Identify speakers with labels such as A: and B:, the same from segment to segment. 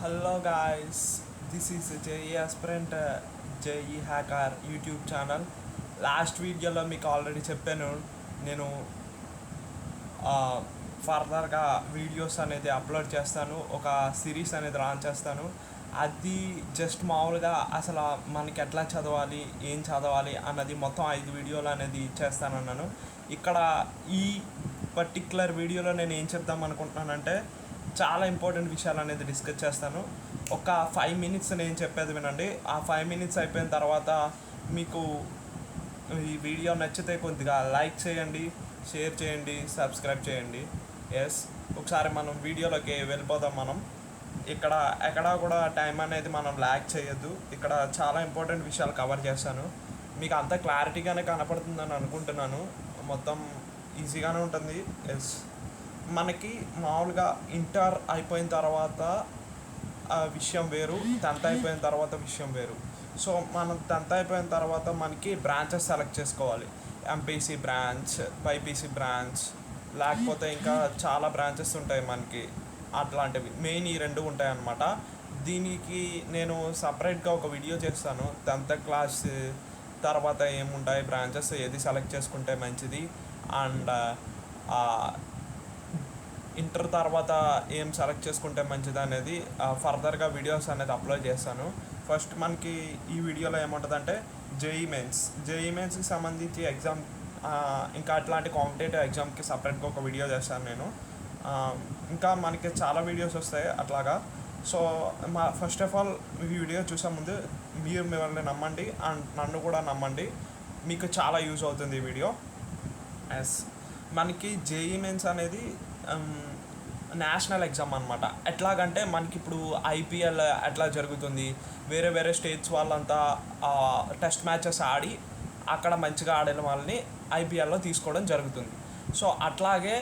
A: Hello guys, this is JEE aspirant JEE hacker YouTube channel. Last వీడియోలో మీకు already చెప్పాను, నేను ఫర్దర్గా వీడియోస్ అనేది అప్లోడ్ చేస్తాను, ఒక సిరీస్ అనేది లాంచ్ చేస్తాను. అది జస్ట్ మామూలుగా అసలు మనకి ఎట్లా చదవాలి, ఏం చదవాలి అన్నది మొత్తం 5 వీడియోలు అనేది చేస్తానన్నాను. ఇక్కడ ఈ పర్టిక్యులర్ వీడియోలో నేను ఏం చెప్దాం అనుకుంటున్నానంటే, చాలా ఇంపార్టెంట్ విషయాలు అనేది డిస్కస్ చేస్తాను. ఒక 5 మినిట్స్ నేను చెప్పేది వినండి. ఆ 5 మినిట్స్ అయిపోయిన తర్వాత మీకు ఈ వీడియో నచ్చితే కొద్దిగా లైక్ చేయండి, షేర్ చేయండి, సబ్స్క్రైబ్ చేయండి. ఎస్, ఒకసారి మనం వీడియోలోకి వెళ్ళిపోదాం. మనం ఇక్కడ ఎక్కడా కూడా టైం అనేది మనం ల్యాగ్ చేయొద్దు. ఇక్కడ చాలా ఇంపార్టెంట్ విషయాలు కవర్ చేస్తాను. మీకు అంత క్లారిటీగానే కనపడుతుందని అనుకుంటున్నాను. మొత్తం ఈజీగానే ఉంటుంది. ఎస్, మనకి మామూలుగా ఇంటర్ అయిపోయిన తర్వాత విషయం వేరు, 10th అయిపోయిన తర్వాత విషయం వేరు. సో మనం 10th అయిపోయిన తర్వాత మనకి బ్రాంచెస్ సెలెక్ట్ చేసుకోవాలి. ఎంపీసీ బ్రాంచ్, బైపీసీ బ్రాంచ్, లేకపోతే ఇంకా చాలా బ్రాంచెస్ ఉంటాయి మనకి. అట్లాంటివి మెయిన్ ఈ 2 ఉంటాయి అన్నమాట. దీనికి నేను సపరేట్గా ఒక వీడియో చేస్తాను. 10th క్లాస్ తర్వాత ఏముంటాయి బ్రాంచెస్, ఏది సెలెక్ట్ చేసుకుంటే మంచిది, అండ్ ఇంటర్ తర్వాత ఏం సెలెక్ట్ చేసుకుంటే మంచిది అనేది ఫర్దర్గా వీడియోస్ అనేది అప్లోడ్ చేస్తాను. ఫస్ట్ మనకి ఈ వీడియోలో ఏముంటుందంటే జేఈ మెయిన్స్కి సంబంధించి ఎగ్జామ్, ఇంకా అట్లాంటి కాంపిటేటివ్ ఎగ్జామ్కి సపరేట్గా ఒక వీడియో చేస్తాను నేను. ఇంకా మనకి చాలా వీడియోస్ వస్తాయి అట్లాగా. సో ఫస్ట్ ఆఫ్ ఆల్ ఈ వీడియో చూసే ముందు మీరు మిమ్మల్ని నమ్మండి అండ్ నన్ను కూడా నమ్మండి, మీకు చాలా యూజ్ అవుతుంది ఈ వీడియో. ఎస్, మనకి జేఈ మెయిన్స్ అనేది నేషనల్ ఎగ్జామ్ అనమాట. ఎట్లాగంటే మనకి ఇప్పుడు ఐపీఎల్ ఎట్లా జరుగుతుంది, వేరే వేరే స్టేట్స్ వాళ్ళంతా టెస్ట్ మ్యాచెస్ ఆడి అక్కడ మంచిగా ఆడిన వాళ్ళని ఐపీఎల్లో తీసుకోవడం జరుగుతుంది. సో అట్లాగే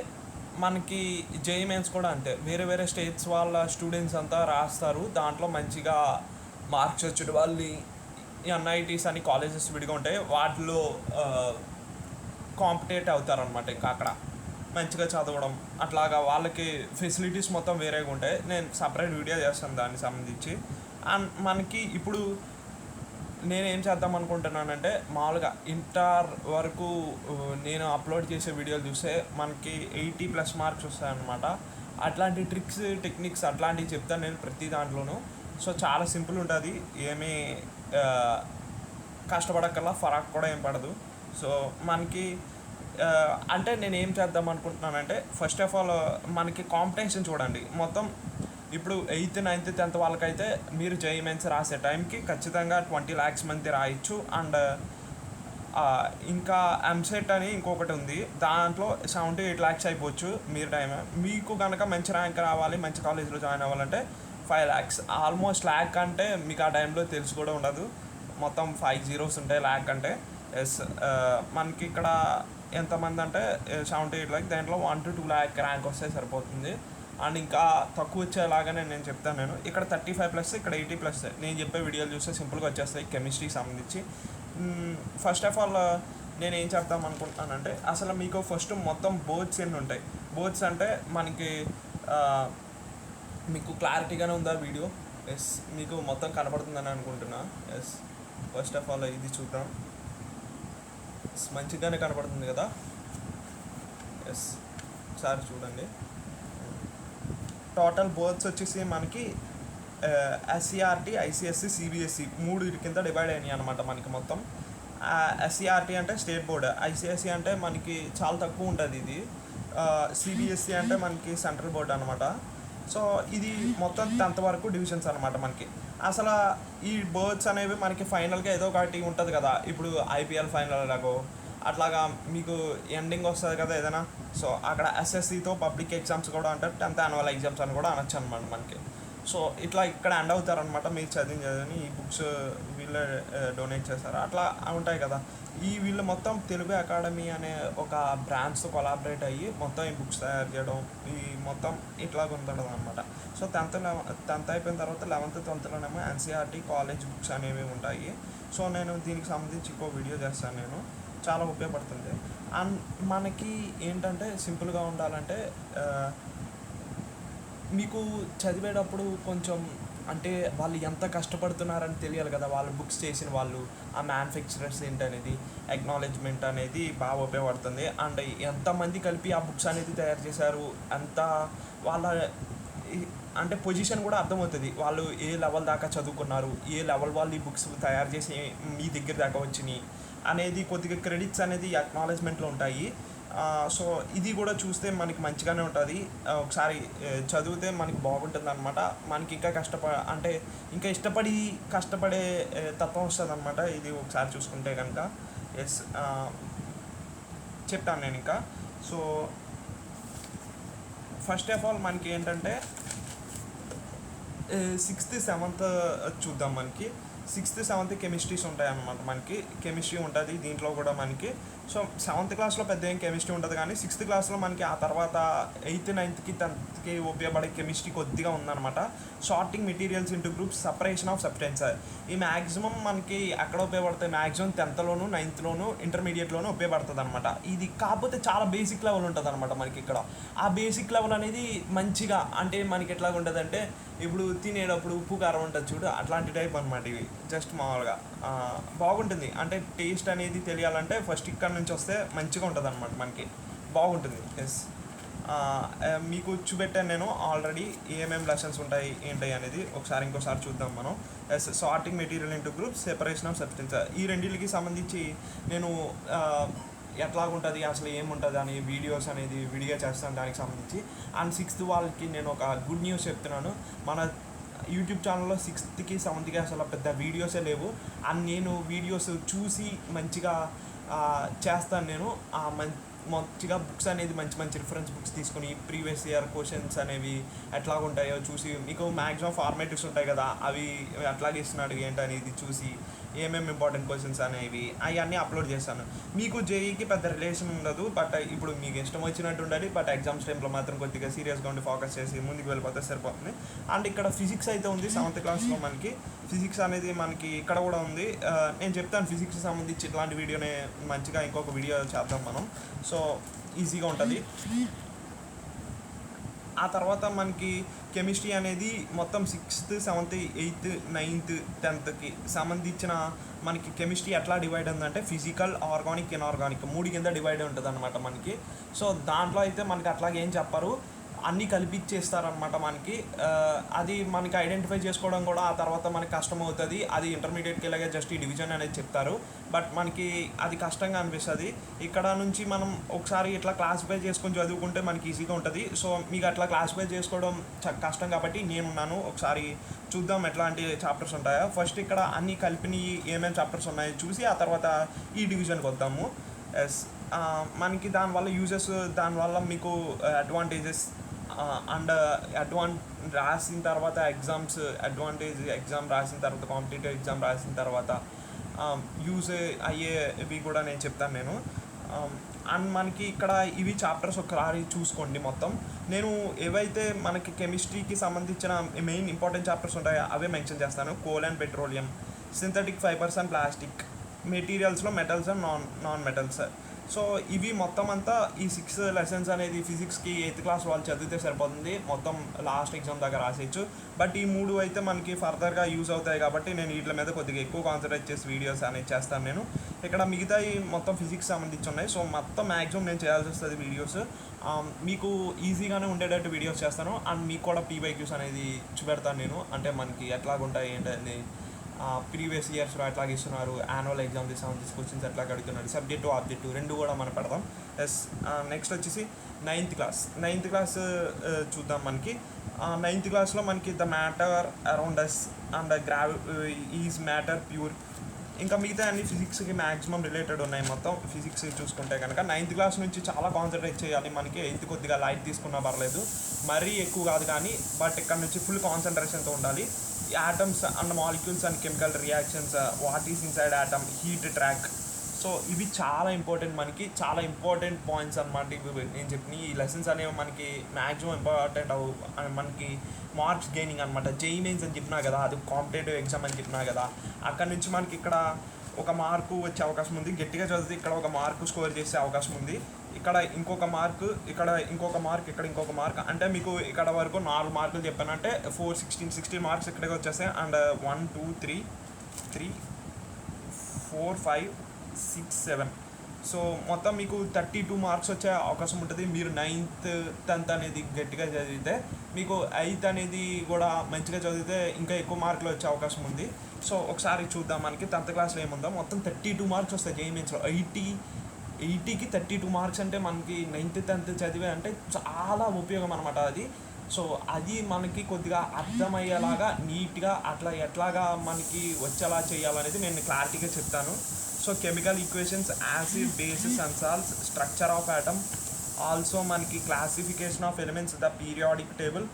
A: మనకి జేఈ మెయిన్స్ కూడా అంతే. వేరే వేరే స్టేట్స్ వాళ్ళ స్టూడెంట్స్ అంతా రాస్తారు, దాంట్లో మంచిగా మార్క్స్ వచ్చే వాళ్ళని ఎన్ఐటీస్ అని కాలేజెస్ విడిగా ఉంటాయి, వాటిలో కాంపిటేట్ అవుతారనమాట. ఇంకా అక్కడ మంచిగా చదవడం అట్లాగా వాళ్ళకి ఫెసిలిటీస్ మొత్తం వేరేగా ఉంటాయి. నేను సపరేట్ వీడియో చేస్తాను దానికి సంబంధించి. అండ్ మనకి ఇప్పుడు నేనేం చేద్దాం అనుకుంటున్నానంటే, మామూలుగా ఇంటర్ వరకు నేను అప్లోడ్ చేసే వీడియోలు చూస్తే మనకి 80+ మార్క్స్ వస్తాయన్నమాట. అట్లాంటి ట్రిక్స్, టెక్నిక్స్ అట్లాంటివి చెప్తాను నేను ప్రతి దాంట్లోనూ. సో చాలా సింపుల్ ఉంటుంది, ఏమీ కష్టపడక్కల్లా, ఫరాక్ కూడా ఏం పడదు. సో మనకి అంటే నేను ఏం చేద్దాం అనుకుంటున్నానంటే, ఫస్ట్ ఆఫ్ ఆల్ మనకి కాంపిటీషన్ చూడండి. మొత్తం ఇప్పుడు 8th, 9th, 10th వాళ్ళకైతే మీరు జేఈ మెయిన్స్ రాసే టైంకి ఖచ్చితంగా 20 lakhs మంది రాయొచ్చు. అండ్ ఇంకా ఎంసెట్ అని ఇంకొకటి ఉంది, దాంట్లో 78 lakhs అయిపోవచ్చు మీరు టైం. మీకు కనుక మంచి ర్యాంక్ రావాలి, మంచి కాలేజీలో జాయిన్ అవ్వాలంటే 5 lakhs, ఆల్మోస్ట్ ల్యాక్ అంటే మీకు ఆ టైంలో తెలిసి కూడా ఉండదు. మొత్తం 5 zeros ఉంటాయి ల్యాక్ అంటే. ఎస్, మనకి ఇక్కడ ఎంతమంది అంటే 78 lakhs, దాంట్లో 1 to 2 lakh ర్యాంక్ వస్తే సరిపోతుంది. అండ్ ఇంకా తక్కువ వచ్చేలాగానే నేను చెప్తాను. నేను ఇక్కడ 35+, ఇక్కడ 80+. నేను చెప్పే వీడియోలు చూస్తే సింపుల్గా వచ్చేస్తాయి కెమిస్ట్రీకి సంబంధించి. ఫస్ట్ ఆఫ్ ఆల్ నేను ఏం చెప్తాం అనుకుంటున్నానంటే, అసలు మీకు ఫస్ట్ మొత్తం బోర్డ్స్ ఎన్ని ఉంటాయి. బోర్డ్స్ అంటే మనకి మీకు క్లారిటీగానే ఉందా వీడియో? ఎస్, మీకు మొత్తం కనపడుతుందని అనుకుంటున్నా. ఎస్, ఫస్ట్ ఆఫ్ ఆల్ ఇది చూద్దాం. మంచిగానే కనపడుతుంది కదా. ఎస్, ఒకసారి చూడండి. టోటల్ బోర్డ్స్ వచ్చేసి మనకి ఎస్సీఆర్టీ, ఐసీఎస్సీ, సిబిఎస్ఈ 3 కింద డివైడ్ అయినాయి అనమాట మనకి మొత్తం. ఎస్సీఆర్టీ అంటే స్టేట్ బోర్డ్, ఐసీఎస్ఈ అంటే మనకి చాలా తక్కువ ఉంటుంది ఇది, సిబిఎస్ఈ అంటే మనకి సెంట్రల్ బోర్డ్ అనమాట. సో ఇది మొత్తం 10th వరకు డివిజన్స్ అనమాట మనకి. అసలు ఈ బోర్డ్స్ అనేవి మనకి ఫైనల్గా ఏదో ఒకటి ఉంటుంది కదా. ఇప్పుడు ఐపీఎల్ ఫైనల్ లాగో అట్లాగా మీకు ఎండింగ్ వస్తుంది కదా ఏదైనా. సో అక్కడ ఎస్ఎస్సితో పబ్లిక్ ఎగ్జామ్స్ కూడా అంటారు, 10th యాన్యువల్ ఎగ్జామ్స్ అని కూడా అనొచ్చు అనమాట మనకి. సో ఇట్లా ఇక్కడ ఎండ్ అవుతారనమాట. మీరు చదివి ఈ బుక్స్ వీళ్ళే డొనేట్ చేస్తారు, అట్లా ఉంటాయి కదా. వీళ్ళు మొత్తం తెలుగు అకాడమీ అనే ఒక బ్రాంచ్తో కొలాబరేట్ అయ్యి మొత్తం ఈ బుక్స్ తయారు చేయడం, ఈ మొత్తం ఇట్లాగ ఉంటుంది అనమాట. సో 10th అయిపోయిన తర్వాత 11th, 12thలోనేమో ఎన్సీఆర్టీ కాలేజ్ బుక్స్ అనేవి ఉంటాయి. సో నేను దీనికి సంబంధించి ఇంకో వీడియో చేస్తాను, నేను చాలా ఉపయోగపడుతుంది. అండ్ మనకి ఏంటంటే సింపుల్గా ఉండాలంటే మీకు చదివేటప్పుడు కొంచెం అంటే వాళ్ళు ఎంత కష్టపడుతున్నారని తెలియాలి కదా, వాళ్ళు బుక్స్ చేసిన వాళ్ళు, ఆ మ్యానుఫ్యాక్చరర్స్ ఏంటనేది అక్నాలెడ్జ్మెంట్ అనేది బాగా ఉపయోగపడుతుంది. అండ్ ఎంతమంది కలిపి ఆ బుక్స్ అనేది తయారు చేశారు, అంత వాళ్ళ అంటే పొజిషన్ కూడా అర్థమవుతుంది, వాళ్ళు ఏ లెవెల్ దాకా చదువుకున్నారు, ఏ లెవెల్ వాళ్ళు ఈ బుక్స్ తయారు చేసి మీ దగ్గర దాకా వచ్చినాయి అనేది కొద్దిగా క్రెడిట్స్ అనేది అక్నాలెడ్జ్మెంట్లో ఉంటాయి. సో ఇది కూడా చూస్తే మనకి మంచిగానే ఉంటుంది. ఒకసారి చదివితే మనకి బాగుంటుంది అనమాట. మనకి ఇంకా అంటే ఇంకా ఇష్టపడి కష్టపడే తత్వం వస్తుంది అనమాట ఇది ఒకసారి చూసుకుంటే కనుక. ఎస్, చెప్తాను నేను ఇంకా. సో ఫస్ట్ ఆఫ్ ఆల్ మనకి ఏంటంటే 6th 7th చూద్దాం. మనకి 6th 7th కెమిస్ట్రీస్ ఉంటాయి అన్నమాట. మనకి కెమిస్ట్రీ ఉంటుంది దీంట్లో కూడా మనకి. సో 7th క్లాస్లో పెద్ద ఏం కెమిస్ట్రీ ఉంటుంది, కానీ 6th క్లాస్లో మనకి ఆ తర్వాత 8th 9th 10th ఉపయోగపడే కెమిస్ట్రీ కొద్దిగా ఉందన్నమాట. Shorting materials into groups, separation of substances. ఈ మ్యాక్సిమం మనకి ఎక్కడ ఉపయోగపడతాయి, మ్యాక్సిమం 10thలోను 9thలోను ఇంటర్మీడియట్లోనూ ఉపయోగపడుతుంది అనమాట. ఇది కాకపోతే చాలా బేసిక్ లెవెల్ ఉంటుంది అనమాట మనకి ఇక్కడ. ఆ బేసిక్ లెవెల్ అనేది మంచిగా అంటే మనకి ఎట్లాగ ఉంటుంది అంటే, ఇప్పుడు తినేటప్పుడు ఉప్పు కారం ఉంటుంది చూడు, అట్లాంటి టైప్ అనమాట ఇవి. జస్ట్ మామూలుగా బాగుంటుంది. అంటే టేస్ట్ అనేది తెలియాలంటే ఫస్ట్ ఇక్కడ నుంచి వస్తే మంచిగా ఉంటుంది అనమాట, మనకి బాగుంటుంది. ఎస్, మీకు చూపెట్టాను నేను ఆల్రెడీ ఏమేమి లెసన్స్ ఉంటాయి ఏంటి అనేది. ఇంకోసారి చూద్దాం మనం. Yes, sorting material into groups, separation of substances. ఈ రెండింటికి సంబంధించి నేను ఎట్లాగుంటుంది అసలు ఏముంటుంది అని వీడియోస్ అనేది విడిగా చేస్తాను దానికి సంబంధించి. అండ్ 6th వాళ్ళకి నేను ఒక గుడ్ న్యూస్ చెప్తున్నాను. మన యూట్యూబ్ ఛానల్లో 6th 7th అసలు పెద్ద వీడియోసే లేవు. అండ్ నేను వీడియోస్ చూసి మంచిగా చేస్తాను నేను. మంచిగా బుక్స్ అనేది మంచి రిఫరెన్స్ బుక్స్ తీసుకుని ప్రీవియస్ ఇయర్ క్వశ్చన్స్ అనేవి ఎట్లాగుంటాయో చూసి, మీకు మ్యాక్సిమం ఫార్మాటివ్స్ ఉంటాయి కదా, అవి ఎట్లాగే ఇస్తున్నాడు ఏంటనేది చూసి ఏమేమి ఇంపార్టెంట్ క్వశ్చన్స్ అనేవి అవన్నీ అప్లోడ్ చేస్తాను. మీకు జేఈకి పెద్ద రిలేషన్ ఉండదు, బట్ ఇప్పుడు మీకు ఇష్టం వచ్చినట్టు ఉండాలి. బట్ ఎగ్జామ్స్ టైంలో మాత్రం కొద్దిగా సీరియస్గా ఉండి ఫోకస్ చేసి ముందుకు వెళ్ళిపోతే సరిపోతుంది. అండ్ ఇక్కడ ఫిజిక్స్ అయితే ఉంది 7th క్లాస్లో మనకి. ఫిజిక్స్ అనేది మనకి ఇక్కడ కూడా ఉంది. నేను చెప్తాను ఫిజిక్స్కి సంబంధించి ఇట్లాంటి వీడియోనే మంచిగా ఇంకొక వీడియో చేద్దాం మనం. సో ఈజీగా ఉంటుంది. ఆ తర్వాత మనకి కెమిస్ట్రీ అనేది మొత్తం 6th 7th 8th 9th 10th సంబంధించిన మనకి కెమిస్ట్రీ ఎట్లా డివైడ్ ఉందంటే ఫిజికల్, ఆర్గానిక్, ఇన్ఆర్గానిక్ 3 కింద డివైడ్ ఉంటుంది అనమాట మనకి. సో దాంట్లో అయితే మనకి అట్లాగే ఏం చెప్పరు, అన్నీ కలిపిచ్చేస్తారనమాట మనకి. అది మనకి ఐడెంటిఫై చేసుకోవడం కూడా ఆ తర్వాత మనకి కష్టం అవుతుంది. అది ఇంటర్మీడియట్కి వెళ్ళగా జస్ట్ ఈ డివిజన్ అనేది చెప్తారు, బట్ మనకి అది కష్టంగా అనిపిస్తుంది. ఇక్కడ నుంచి మనం ఒకసారి ఇట్లా క్లాసిఫై చేసుకొని చదువుకుంటే మనకి ఈజీగా ఉంటుంది. సో మీకు అట్లా క్లాసిఫై చేసుకోవడం కష్టం కాబట్టి నేనున్నాను. ఒకసారి చూద్దాం ఎట్లాంటి చాప్టర్స్ ఉంటాయో. ఫస్ట్ ఇక్కడ అన్నీ కలిపిని ఏమేమి చాప్టర్స్ ఉన్నాయో చూసి ఆ తర్వాత ఈ డివిజన్కి వద్దాము. ఎస్, మనకి దానివల్ల యూజెస్, దానివల్ల మీకు అడ్వాంటేజెస్ అండ్ రాసిన తర్వాత ఎగ్జామ్ రాసిన తర్వాత కాంపిటేటివ్ ఎగ్జామ్ రాసిన తర్వాత యూజ్ అయ్యేవి కూడా నేను చెప్తాను నేను. అండ్ మనకి ఇక్కడ ఇవి చాప్టర్స్ ఒకసారి చూసుకోండి మొత్తం. నేను ఏవైతే మనకి కెమిస్ట్రీకి సంబంధించిన మెయిన్ ఇంపార్టెంట్ చాప్టర్స్ ఉంటాయో అవే మెన్షన్ చేస్తాను. Coal and petroleum, synthetic fibres and plastic, మెటీరియల్స్లో metals and non metals. So ఇవి మొత్తం అంతా ఈ 6 లెసన్స్ అనేది ఫిజిక్స్కి 8th క్లాస్ వాళ్ళు చదివితే సరిపోతుంది, మొత్తం లాస్ట్ ఎగ్జామ్ దాకా రాసేయచ్చు. బట్ ఈ 3 అయితే మనకి ఫర్దర్గా యూజ్ అవుతాయి కాబట్టి నేను వీటి మీద కొద్దిగా ఎక్కువ కాన్సన్ట్రేట్ చేసి వీడియోస్ అనేది చేస్తాను నేను. ఇక్కడ మిగతా మొత్తం ఫిజిక్స్ సంబంధించి ఉన్నాయి. సో మొత్తం మ్యాక్సిమం నేను చేయాల్సి వస్తుంది వీడియోస్. మీకు ఈజీగానే ఉండేటట్టు వీడియోస్ చేస్తాను. అండ్ మీకు కూడా PYQs అనేది చూపెడతాను నేను, అంటే మనకి ఎట్లాగుంటాయి ఏంటని, ప్రీవియస్ ఇయర్స్లో ఎట్లాగ ఇస్తున్నారు, యాన్యువల్ ఎగ్జామ్ సంబంధించి క్వశ్చన్స్ ఎట్లా అడుగుతున్నారు, సబ్జెక్టు ఆబ్జెక్టు రెండు కూడా మనం పెడదాం. ఎస్, నెక్స్ట్ వచ్చేసి 9th క్లాస్ చూద్దాం. మనకి 9th క్లాస్లో మనకి the matter around us and is matter pure, ఇంకా మిగతా అన్ని ఫిజిక్స్కి మ్యాక్సిమం రిలేటెడ్ ఉన్నాయి. మొత్తం ఫిజిక్స్ చూసుకుంటే కనుక 9th క్లాస్ నుంచి చాలా కాన్సన్ట్రేట్ చేయాలి. మనకి 8th కొద్దిగా లైట్ తీసుకున్నా పర్లేదు, మరీ ఎక్కువ కాదు కానీ, బట్ ఇక్కడ నుంచి ఫుల్ కాన్సన్ట్రేషన్తో ఉండాలి. Atoms and molecules and chemical reactions, what is inside atom, heat track. So ఇవి చాలా ఇంపార్టెంట్, మనకి చాలా ఇంపార్టెంట్ పాయింట్స్ అనమాట. ఇవి నేను చెప్పిన ఈ లెసన్స్ అనేవి మనకి మ్యాక్సిమం ఇంపార్టెంట్ మనకి మార్క్స్ గెయినింగ్ అనమాట. జేఈ మెయిన్స్ అని చెప్పినా కదా, అది కాంపిటేటివ్ ఎగ్జామ్ అని చెప్పినా కదా, అక్కడ నుంచి మనకి ఇక్కడ ఒక మార్కు వచ్చే అవకాశం ఉంది. గట్టిగా చదివితే ఇక్కడ ఒక మార్కు స్కోర్ చేసే అవకాశం ఉంది. ఇక్కడ ఇక్కడ ఇంకొక మార్క్, ఇక్కడ ఇంకొక మార్క్, ఇక్కడ ఇంకొక మార్క్, అంటే మీకు ఇక్కడ వరకు 4 మార్కులు చెప్పానంటే 16 మార్క్స్ ఇక్కడికి వచ్చేస్తాయి. అండ్ 1 2 3 3 4 5 6 7, సో మొత్తం మీకు 32 మార్క్స్ వచ్చే అవకాశం ఉంటుంది. మీరు 9th 10th అనేది గట్టిగా చదివితే, మీకు 8th అనేది కూడా మంచిగా చదివితే ఇంకా ఎక్కువ మార్కులు వచ్చే అవకాశం ఉంది. సో ఒకసారి చూద్దాం మనకి 10th క్లాస్లో ఏముందో. మొత్తం 32 మార్క్స్ వస్తాయి జేఈఈ మెయిన్స్లో. 80కి 32 మార్క్స్ అంటే మనకి 9th 10th చదివే అంటే చాలా ఉపయోగం అనమాట అది. సో అది మనకి కొద్దిగా అర్థమయ్యేలాగా నీట్గా అట్లా ఎట్లాగా మనకి వచ్చేలా చేయాలనేది నేను క్లారిటీగా చెప్తాను. So chemical equations, acid, bases and salts, structure of atom, also మనకి classification of elements, the periodic table,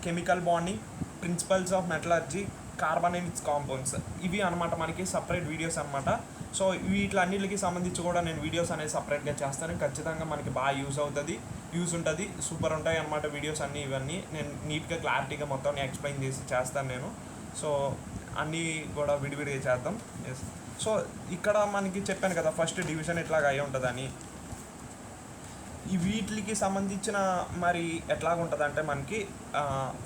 A: chemical bonding, principles of metallurgy, carbon and its compounds, ఇవి అనమాట మనకి సపరేట్ వీడియోస్ అనమాట. సో వీటిలన్నిటికి సంబంధించి కూడా నేను వీడియోస్ అనేది సపరేట్గా చేస్తాను. ఖచ్చితంగా మనకి బాగా యూజ్ ఉంటుంది, సూపర్ ఉంటాయి అనమాట వీడియోస్ అన్నీ. ఇవన్నీ నేను నీట్గా క్లారిటీగా మొత్తం ఎక్స్ప్లెయిన్ చేసి చేస్తాను నేను. సో అన్నీ కూడా విడివిడిగా చేద్దాం. ఎస్, సో ఇక్కడ మనకి చెప్పాను కదా ఫస్ట్ డివిజన్ ఎట్లాగా అయి ఉంటుందని. ఈ వీటికి సంబంధించిన మరి ఎట్లాగుంటుంది అంటే మనకి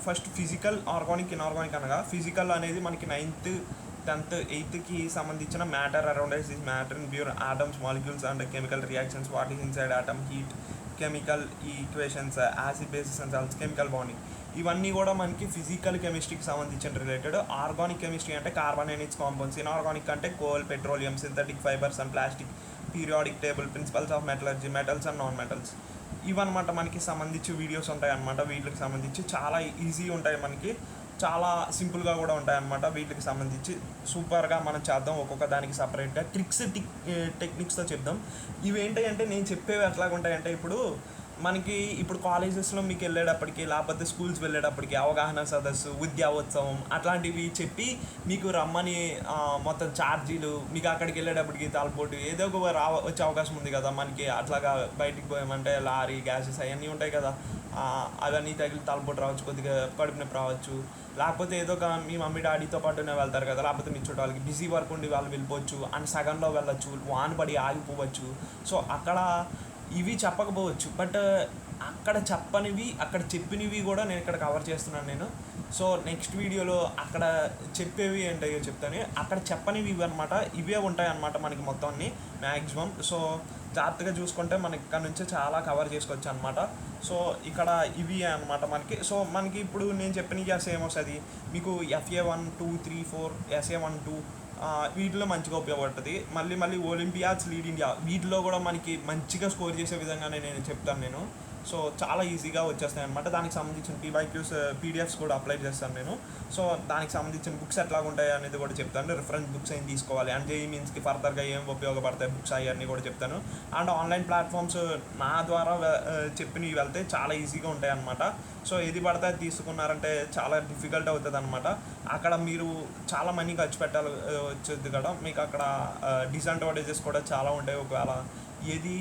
A: ఫస్ట్ ఫిజికల్, ఆర్గానిక్, ఇన్ఆర్గానిక్ అనగా ఫిజికల్ అనేది మనకి 9th 10th 8thకి సంబంధించిన matter around this matter in pure atoms, molecules and chemical reactions, what is inside atom, heat, chemical equations, acid, bases and salts, chemical bonding, ఇవన్నీ కూడా మనకి physical కెమిస్ట్రీకి సంబంధించిన రిలేటెడ్. ఆర్గానిక్ కెమిస్ట్రీ అంటే carbon and its compounds, inorganic అంటే coal, petroleum, synthetic fibres and plastic, periodic table, principles of metallurgy, metals and non metals, ఇవన్నమాట మనకి సంబంధించి వీడియోస్ ఉంటాయి అన్నమాట. వీటికి సంబంధించి చాలా ఈజీ ఉంటాయి, మనకి చాలా సింపుల్గా కూడా ఉంటాయి అన్నమాట. వీటికి సంబంధించి సూపర్గా మనం చేద్దాం. ఒక్కొక్క దానికి సపరేట్గా ట్రిక్స్ టెక్నిక్స్తో చెప్దాం. ఇవేంటంటే నేను చెప్పేవి ఎట్లాగుంటాయంటే, ఇప్పుడు కాలేజెస్లో మీకు వెళ్ళేటప్పటికి, లేకపోతే స్కూల్స్ వెళ్ళేటప్పటికి అవగాహన సదస్సు, విద్యాోత్సవం అట్లాంటివి చెప్పి మీకు రమ్మని మొత్తం ఛార్జీలు, మీకు అక్కడికి వెళ్ళేటప్పటికి తలపోటు ఏదో ఒక వచ్చే అవకాశం ఉంది కదా మనకి. అట్లాగా బయటికి పోయామంటే లారీ, గ్యాసెస్ అవన్నీ ఉంటాయి కదా, అవన్నీ తగిలి తలపోటు రావచ్చు, కొద్దిగా కడుపు నొప్పి రావచ్చు. లేకపోతే ఏదో ఒక మీ మమ్మీ డాడీతో పాటునే వెళ్తారు కదా, లేకపోతే మీ చుట్టాలకి బిజీ వర్క్ ఉండి వాళ్ళు వెళ్ళిపోవచ్చు, అండ్ సగంలో వెళ్ళచ్చు, వాన పడి ఆగిపోవచ్చు. సో అక్కడ ఇవి చెప్పకపోవచ్చు, బట్ అక్కడ చెప్పనివి, అక్కడ చెప్పినవి కూడా నేను ఇక్కడ కవర్ చేస్తున్నాను నేను. సో నెక్స్ట్ వీడియోలో అక్కడ చెప్పేవి ఏంటో చెప్తాను, అక్కడ చెప్పనివి ఇవి అనమాట. ఇవే ఉంటాయి అన్నమాట మనకి మొత్తం అన్ని మ్యాక్సిమం. సో జాగ్రత్తగా చూసుకుంటే మనకి ఇక్కడ నుంచే చాలా కవర్ చేసుకోవచ్చు అనమాట. సో ఇక్కడ ఇవి అనమాట మనకి. సో మనకి ఇప్పుడు నేను చెప్పిన ఎస్ఏ ఏమొస్తుంది మీకు, FA 1 2 3 4, SA 1 2 వీటిలో మంచిగా ఉపయోగపడుతుంది. మళ్ళీ ఒలింపియాడ్స్, లీడ్ ఇండియా, వీటిలో కూడా మనకి మంచిగా స్కోర్ చేసే విధంగానే నేను చెప్తాను నేను. సో చాలా ఈజీగా వచ్చేస్తాయి అనమాట. దానికి సంబంధించిన PYQs PDFs కూడా అప్లై చేస్తాను నేను. సో దానికి సంబంధించిన బుక్స్ ఎట్లా ఉంటాయి అనేది కూడా చెప్తాను. రిఫరెన్స్ బుక్స్ ఏం తీసుకోవాలి, అండ్ జేఈఈ మీన్స్కి ఫర్దర్గా ఏం ఉపయోగపడతాయి బుక్స్ అవన్నీ కూడా చెప్తాను. అండ్ ఆన్లైన్ ప్లాట్ఫామ్స్ నా ద్వారా చెప్పినవి వెళ్తే చాలా ఈజీగా ఉంటాయి అనమాట. సో ఏది పడితే అది తీసుకున్నారంటే చాలా డిఫికల్ట్ అవుతుంది అనమాట. అక్కడ మీరు చాలా మనీ ఖర్చు పెట్టాలి వచ్చేది కదా, మీకు అక్కడ డిసడ్వాంటేజెస్ కూడా చాలా ఉంటాయి. ఒకవేళ ఏది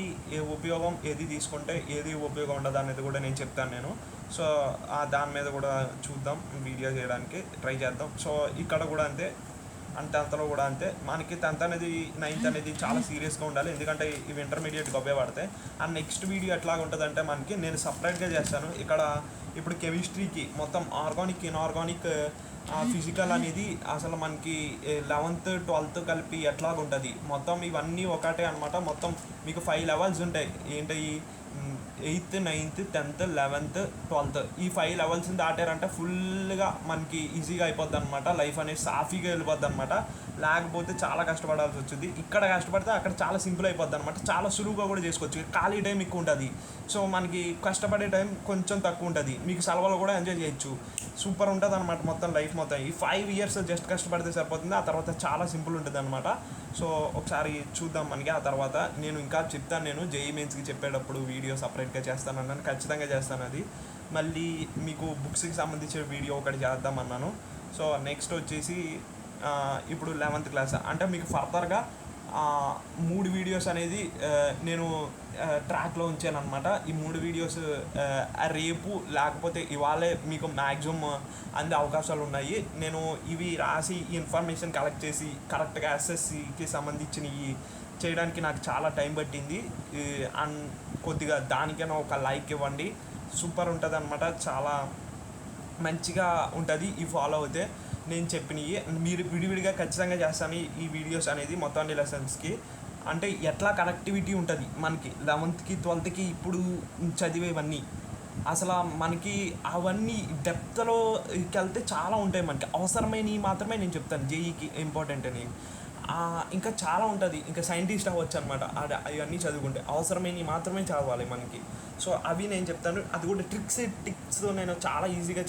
A: ఉపయోగం, ఏది తీసుకుంటే ఏది ఉపయోగం ఉండదు అనేది కూడా నేను చెప్తాను నేను. సో దాని మీద కూడా చూద్దాం, వీడియో చేయడానికి ట్రై చేద్దాం. సో ఇక్కడ కూడా అంతే, అండ్ 10thలో కూడా అంతే. మనకి 10th అనేది 9th అనేది చాలా సీరియస్గా ఉండాలి, ఎందుకంటే ఇవి ఇంటర్మీడియట్కి ఉపయోగపడతాయి. అండ్ నెక్స్ట్ వీడియో ఎట్లాగ ఉంటుందంటే మనకి నేను సపరేట్గా చేస్తాను. ఇక్కడ ఇప్పుడు కెమిస్ట్రీకి మొత్తం ఆర్గానిక్, ఇన్ఆర్గానిక్, ఫిజికల్ అనేది అసలు మనకి 11th 12th కలిపి ఎట్లాగుంటుంది, మొత్తం ఇవన్నీ ఒకటే అనమాట. మొత్తం మీకు 5 లెవెల్స్ ఉంటాయి. ఏంటి, 8th 9th 10th 11th 12th, ఈ 5 లెవెల్స్ని దాటారంటే ఫుల్గా మనకి ఈజీగా అయిపోద్ది అనమాట. లైఫ్ అనేది సాఫీగా వెళ్ళిపోద్ది అనమాట. లేకపోతే చాలా కష్టపడాల్సి వచ్చింది. ఇక్కడ కష్టపడితే అక్కడ చాలా సింపుల్ అయిపోద్ది అనమాట. చాలా సులువుగా కూడా చేసుకోవచ్చు. ఖాళీ టైం ఎక్కువ ఉంటుంది, సో మనకి కష్టపడే టైం కొంచెం తక్కువ ఉంటుంది. మీకు సెలవులు కూడా ఎంజాయ్ చేయొచ్చు. సూపర్ ఉంటుంది అనమాట మొత్తం లైఫ్ మొత్తం. ఈ 5 years జస్ట్ కష్టపడితే సరిపోతుంది, ఆ తర్వాత చాలా సింపుల్ ఉంటుంది అనమాట. సో ఒకసారి చూద్దాం మనకి. ఆ తర్వాత నేను ఇంకా చెప్తాను, నేను జేఈఈ మెయిన్స్కి చెప్పేటప్పుడు వీడియో సపరేట్గా చేస్తాను అన్నాను, ఖచ్చితంగా చేస్తాను అది. మళ్ళీ మీకు బుక్స్కి సంబంధించిన వీడియో ఒకటి చేద్దామన్నాను. సో నెక్స్ట్ వచ్చేసి ఇప్పుడు 11th క్లాస్ అంటే మీకు ఫర్దర్గా 3 వీడియోస్ అనేది నేను ట్రాక్లో ఉంచాను అనమాట. ఈ 3 వీడియోస్ రేపు లేకపోతే ఇవాళే మీకు మ్యాక్సిమం అందే అవకాశాలు ఉన్నాయి. నేను ఇవి రాసి ఇన్ఫర్మేషన్ కలెక్ట్ చేసి కరెక్ట్గా SSCకి సంబంధించినవి చేయడానికి నాకు చాలా టైం పట్టింది. అండ్ కొద్దిగా దానికైనా ఒక లైక్ ఇవ్వండి. సూపర్ ఉంటుంది అనమాట. చాలా మంచిగా ఉంటుంది ఈ ఫాలో అవుతే. నేను చెప్పినవి మీరు విడివిడిగా ఖచ్చితంగా చేస్తాను ఈ వీడియోస్ అనేది మొత్తం అన్ని లెసన్స్కి. అంటే ఎట్లా కనెక్టివిటీ ఉంటుంది మనకి 11th 12th ఇప్పుడు చదివేవన్నీ. అసలు మనకి అవన్నీ డెప్త్లోకి వెళ్తే చాలా ఉంటాయి. మనకి అవసరమైనవి మాత్రమే నేను చెప్తాను జేఈకి ఇంపార్టెంట్ అని. ఇంకా చాలా ఉంటుంది. ఇంకా సైంటిస్ట్ అవ్వచ్చు అనమాట అవన్నీ చదువుకుంటే. అవసరమైనవి మాత్రమే చదవాలి మనకి. సో అవి నేను చెప్తాను. అది కూడా టిప్స్తో నేను చాలా ఈజీగా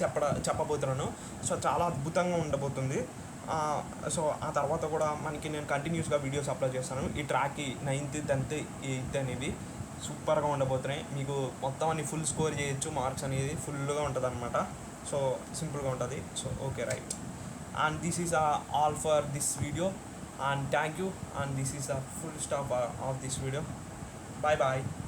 A: చెప్పబోతున్నాను. సో చాలా అద్భుతంగా ఉండబోతుంది. సో ఆ తర్వాత కూడా మనకి నేను కంటిన్యూస్గా వీడియోస్ అప్లోడ్ చేస్తాను. ఈ ట్రాక్కి 9th 10th 8th అనేది సూపర్గా ఉండబోతున్నాయి. మీకు మొత్తం అన్ని ఫుల్ స్కోర్ చేయొచ్చు. మార్క్స్ అనేది ఫుల్గా ఉంటుంది అనమాట. సో సింపుల్గా ఉంటుంది. So okay right. And this is all for this video. And thank you, and this is a full stop of this video. Bye bye.